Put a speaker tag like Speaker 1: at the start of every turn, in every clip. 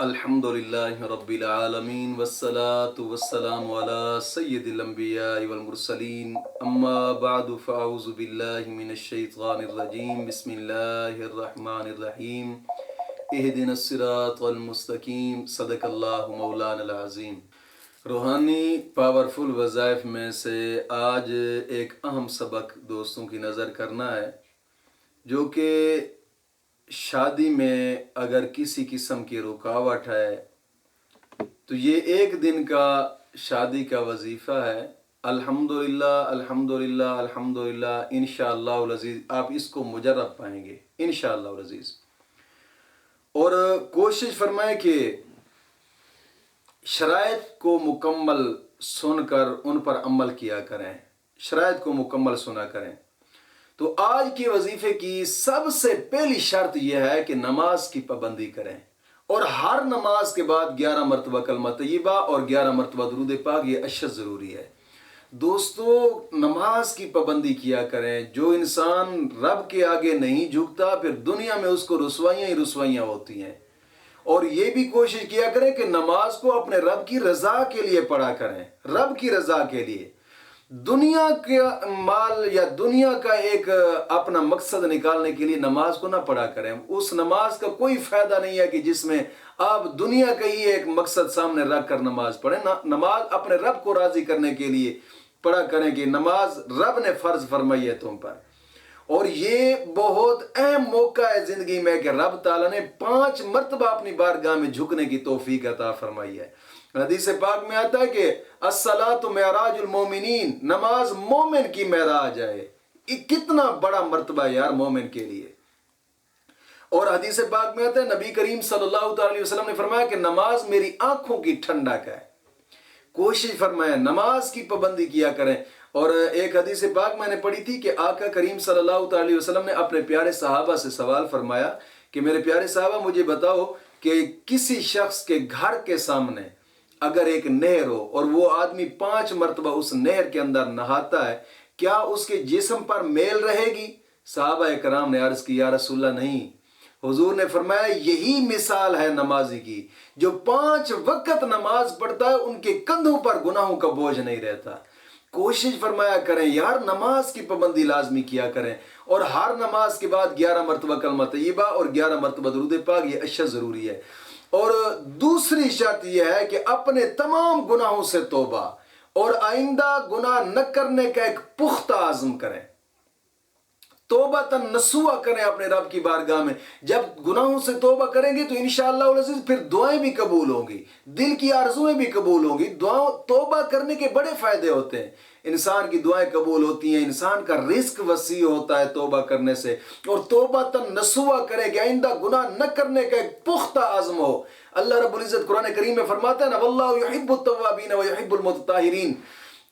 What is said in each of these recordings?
Speaker 1: الحمدللہ رب العالمین والصلاة والسلام علی سید الانبیاء والمرسلین اما بعد فاعوذ باللہ من الشیطان الرجیم بسم اللہ الرحمن الرحیم اہدنا الصراط المستقیم صدق اللہ مولانا العظیم۔ روحانی پاورفل وظائف میں سے آج ایک اہم سبق دوستوں کی نظر کرنا ہے، جو کہ شادی میں اگر کسی قسم کی رکاوٹ ہے تو یہ ایک دن کا شادی کا وظیفہ ہے۔ الحمدللہ الحمدللہ الحمدللہ انشاءاللہ العزیز آپ اس کو مجرب پائیں گے انشاءاللہ العزیز۔ اور کوشش فرمائیں کہ شرائط کو مکمل سن کر ان پر عمل کیا کریں، شرائط کو مکمل سنا کریں۔ تو آج کے وظیفے کی سب سے پہلی شرط یہ ہے کہ نماز کی پابندی کریں، اور ہر نماز کے بعد 11 مرتبہ کلمہ طیبہ اور 11 مرتبہ درود پاک، یہ اشد ضروری ہے۔ دوستو نماز کی پابندی کیا کریں۔ جو انسان رب کے آگے نہیں جھکتا پھر دنیا میں اس کو رسوائیاں ہی رسوائیاں ہوتی ہیں۔ اور یہ بھی کوشش کیا کریں کہ نماز کو اپنے رب کی رضا کے لیے پڑھا کریں، رب کی رضا کے لیے۔ دنیا کا مال یا دنیا کا ایک اپنا مقصد نکالنے کے لیے نماز کو نہ پڑھا کریں۔ اس نماز کا کوئی فائدہ نہیں ہے کہ جس میں آپ دنیا کا ہی ایک مقصد سامنے رکھ کر نماز پڑھیں۔ نماز اپنے رب کو راضی کرنے کے لیے پڑھا کریں کہ نماز رب نے فرض فرمائی ہے تم پر۔ اور یہ بہت اہم موقع ہے زندگی میں کہ رب تعالیٰ نے 5 مرتبہ اپنی بارگاہ میں جھکنے کی توفیق عطا فرمائی ہے۔ حدیث پاک میں آتا ہے کہ الصلاۃ معراج المومنین، نماز مومن کی معراج ہے۔ یہ کتنا بڑا مرتبہ ہے یار مومن کے لیے۔ اور حدیث پاک میں آتا ہے نبی کریم صلی اللہ علیہ وسلم نے فرمایا کہ نماز میری آنکھوں کی ٹھنڈک ہے۔ کوشش فرمائیں نماز کی پابندی کیا کریں۔ اور ایک حدیث پاک میں نے پڑھی تھی کہ آقا کریم صلی اللہ علیہ وسلم نے اپنے پیارے صحابہ سے سوال فرمایا کہ میرے پیارے صحابہ مجھے بتاؤ کہ کسی شخص کے گھر کے سامنے اگر ایک نہر ہو اور وہ آدمی 5 مرتبہ اس نہر کے اندر نہاتا ہے، کیا اس کے جسم پر میل رہے گی؟ صحابہ کرام نے عرض کی یا رسول اللہ نہیں۔ حضور نے فرمایا یہی مثال ہے نمازی کی، جو 5 وقت نماز پڑھتا ہے ان کے کندھوں پر گناہوں کا بوجھ نہیں رہتا۔ کوشش فرمایا کریں یار نماز کی پابندی لازمی کیا کریں، اور ہر نماز کے بعد 11 مرتبہ کلمہ طیبہ اور 11 مرتبہ درود پاک، یہ اشد ضروری ہے۔ اور دوسری شرط یہ ہے کہ اپنے تمام گناہوں سے توبہ اور آئندہ گناہ نہ کرنے کا ایک پختہ عزم کریں۔ توبہ نصوحہ کریں اپنے رب کی بارگاہ میں۔ جب گناہوں سے توبہ کریں گے تو انشاءاللہ العزیز پھر دعائیں بھی قبول ہوں گی، دل کی آرزویں بھی قبول ہوں گی۔ توبہ کرنے کے بڑے فائدے ہوتے ہیں، انسان کی دعائیں قبول ہوتی ہیں، انسان کا رزق وسیع ہوتا ہے توبہ کرنے سے۔ اور توبہ نصوحہ کریں کہ آئندہ گناہ نہ کرنے کا ایک پختہ عزم ہو۔ اللہ رب العزت قرآن کریم میں فرماتا ہے نا واللہ یحب التوابین ویحب المتطہرین،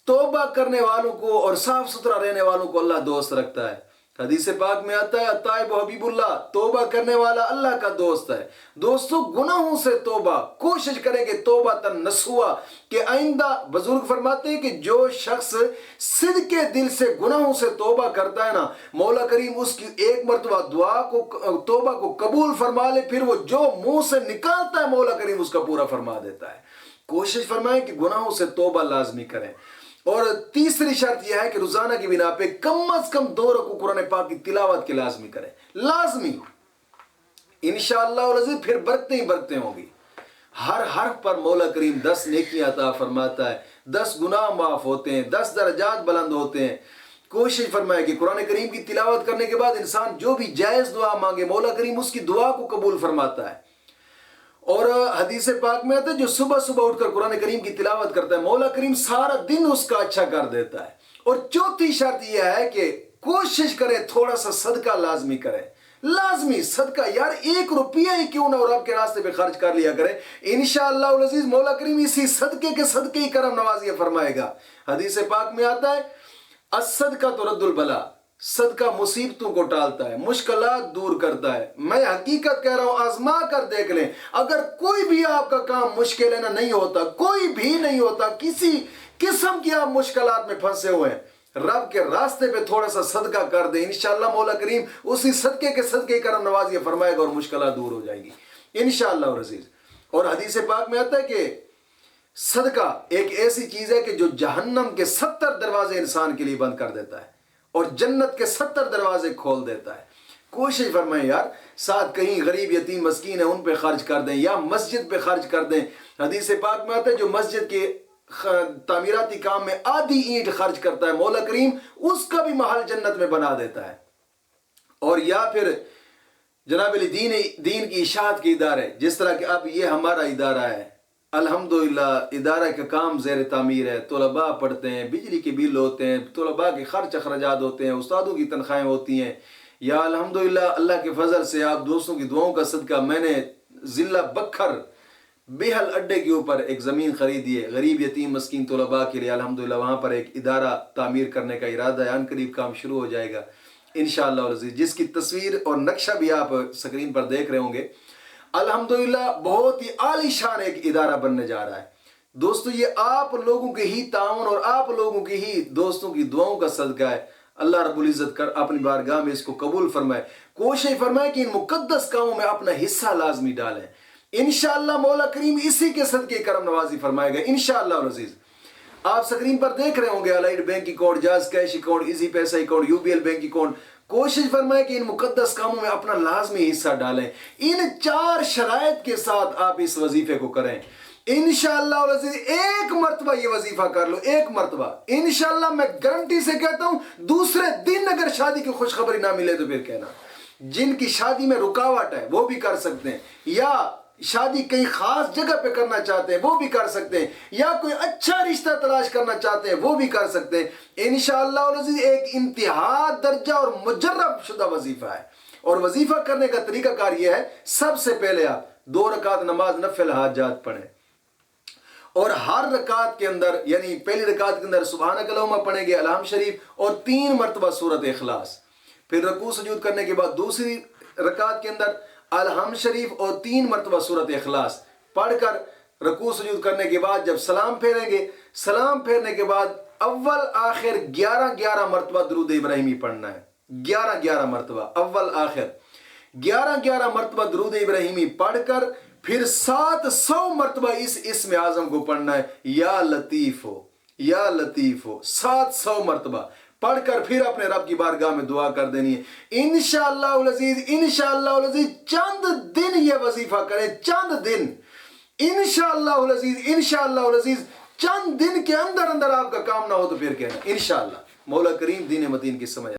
Speaker 1: توبہ کرنے والوں کو اور صاف ستھرا رہنے والوں کو اللہ دوست رکھتا ہے۔ حدیث پاک میں آتا ہے التائب حبیب اللہ، توبہ کرنے والا اللہ کا دوست ہے۔ دوستو گناہوں سے توبہ، کوشش کریں کہ توبہ نصوحہ کہ آئندہ، بزرگ فرماتے ہیں کہ جو شخص صدقے دل سے گناہوں سے توبہ کرتا ہے نا، مولا کریم اس کی 1 مرتبہ دعا کو توبہ کو قبول فرما لے، پھر وہ جو منہ سے نکالتا ہے مولا کریم اس کا پورا فرما دیتا ہے۔ کوشش فرمائیں کہ گناہوں سے توبہ لازمی کریں۔ اور تیسری شرط یہ ہے کہ روزانہ کی بنا پہ کم از کم 2 رکوع قرآن پاک کی تلاوت کے لازمی کریں، لازمی۔ انشاءاللہ العزیز پھر برکتیں ہی برکتیں ہوں گی۔ ہر حرف پر مولا کریم 10 نیکیاں عطا فرماتا ہے، 10 گناہ معاف ہوتے ہیں، 10 درجات بلند ہوتے ہیں۔ کوشش فرمائے کہ قرآن کریم کی تلاوت کرنے کے بعد انسان جو بھی جائز دعا مانگے مولا کریم اس کی دعا کو قبول فرماتا ہے۔ اور حدیث پاک میں آتا ہے جو صبح صبح اٹھ کر قرآن کریم کی تلاوت کرتا ہے مولا کریم سارا دن اس کا اچھا کر دیتا ہے۔ اور چوتھی شرط یہ ہے کہ کوشش کریں تھوڑا سا صدقہ لازمی کریں، لازمی صدقہ، یار 1 روپیہ ہی کیوں نہ ہو رب کے راستے پہ خرچ کر لیا کریں۔ انشاءاللہ العزیز مولا کریم اسی صدقے کے صدقے ہی کرم نوازی فرمائے گا۔ حدیث پاک میں آتا ہے الصدقہ ترد البلا، صدقہ مصیبتوں کو ٹالتا ہے، مشکلات دور کرتا ہے۔ میں حقیقت کہہ رہا ہوں، آزما کر دیکھ لیں، اگر کوئی بھی آپ کا کام مشکل ہے نا نہیں ہوتا، کوئی بھی نہیں ہوتا، کسی قسم کی آپ مشکلات میں پھنسے ہوئے ہیں، رب کے راستے پہ تھوڑا سا صدقہ کر دیں، انشاءاللہ مولا کریم اسی صدقے کے صدقے کرم نوازی فرمائے گا اور مشکلات دور ہو جائیں گی انشاءاللہ العزیز۔ اور حدیث پاک میں آتا ہے کہ صدقہ ایک ایسی چیز ہے کہ جو جہنم کے 70 دروازے انسان کے لیے بند کر دیتا ہے اور جنت کے 70 دروازے کھول دیتا ہے۔ کوشش فرمائیں یار، ساتھ کہیں غریب یتیم مسکین ہیں ان پہ خرچ کر دیں یا مسجد پہ خرچ کر دیں۔ حدیث پاک میں آتا ہے جو مسجد کے تعمیراتی کام میں آدھی اینٹ خرچ کرتا ہے، مولا کریم اس کا بھی محل جنت میں بنا دیتا ہے۔ اور یا پھر جناب علی دین کی اشاعت کے ادارے، جس طرح کہ اب یہ ہمارا ادارہ ہے، الحمدللہ ادارہ کا کام زیر تعمیر ہے، طلباء پڑھتے ہیں، بجلی کے بل ہوتے ہیں، طلباء کے خرچ اخراجات ہوتے ہیں، استادوں کی تنخواہیں ہوتی ہیں، یا الحمدللہ اللہ کے فضل سے آپ دوستوں کی دعاؤں کا صدقہ میں نے ضلع بکھر بیہل اڈے کے اوپر ایک زمین خریدی ہے غریب یتیم مسکین طلباء کے لیے۔ الحمدللہ وہاں پر ایک ادارہ تعمیر کرنے کا ارادہ ہے، ان قریب کام شروع ہو جائے گا انشاءاللہ العزیز، جس کی تصویر اور نقشہ بھی آپ سکرین پر دیکھ رہے ہوں گے۔ الحمدللہ بہت ہی عالی شان ایک ادارہ بننے جا رہا ہے دوستو۔ یہ آپ لوگوں کے ہی تعاون اور آپ لوگوں کے ہی دوستوں کی دعاؤں کا صدقہ ہے۔ اللہ رب العزت کر اپنی بارگاہ میں اس کو قبول فرمائے۔ کوشش فرمائے کہ ان مقدس کاموں میں اپنا حصہ لازمی ڈالیں، انشاءاللہ مولا کریم اسی کے صدقے کرم نوازی فرمائے گا انشاءاللہ العزیز۔ آپ سکرین پر دیکھ رہے ہوں گے Allied bank account, Jazz Cash account, Easypaisa account, U B L bank account. کوشش فرمائے کہ ان مقدس کاموں میں اپنا لازمی حصہ ڈالیں۔ ان 4 شرائط کے ساتھ آپ اس وظیفے کو کریں انشاءاللہ العزیز۔ ایک مرتبہ یہ وظیفہ کر لو، ایک مرتبہ، انشاءاللہ میں گارنٹی سے کہتا ہوں دوسرے دن اگر شادی کی خوشخبری نہ ملے تو پھر کہنا۔ جن کی شادی میں رکاوٹ ہے وہ بھی کر سکتے ہیں، یا شادی کہیں خاص جگہ پہ کرنا چاہتے ہیں وہ بھی کر سکتے ہیں، یا کوئی اچھا رشتہ تلاش کرنا چاہتے ہیں وہ بھی کر سکتے ہیں انشاءاللہ العزیز۔ ایک انتہا درجہ اور مجرب شدہ وظیفہ ہے، اور وظیفہ کرنے کا طریقہ کار یہ ہے، سب سے پہلے آپ 2 رکعت نماز نفل حاجات پڑھیں، اور ہر رکعت کے اندر یعنی پہلی رکعت کے اندر سبحانک اللہم پڑھیں گے، الحمد شریف اور 3 مرتبہ سورۃ اخلاص۔ پھر رکوع سجود کرنے کے بعد دوسری رکعت کے اندر الحمد شریف اور 3 مرتبہ سورۃ اخلاص پڑھ کر رکوع سجود کرنے کے بعد جب سلام پھیریں گے، سلام پھیرنے کے بعد اول آخر 11 مرتبہ درود ابراہیمی پڑھنا ہے۔ 11 مرتبہ اول آخر 11 مرتبہ درود ابراہیمی پڑھ کر پھر 700 مرتبہ اس اسم اعظم کو پڑھنا ہے، یا لطیف ہو یا لطیف ہو، 700 مرتبہ پڑھ کر پھر اپنے رب کی بارگاہ میں دعا کر دینی ہے انشاءاللہ العزیز۔ انشاءاللہ العزیز چند دن یہ وظیفہ کریں، چند دن انشاءاللہ العزیز، انشاءاللہ العزیز چند دن کے اندر آپ کا کام نہ ہو تو پھر کہنا انشاءاللہ۔ مولا کریم دین متین کی سمجھ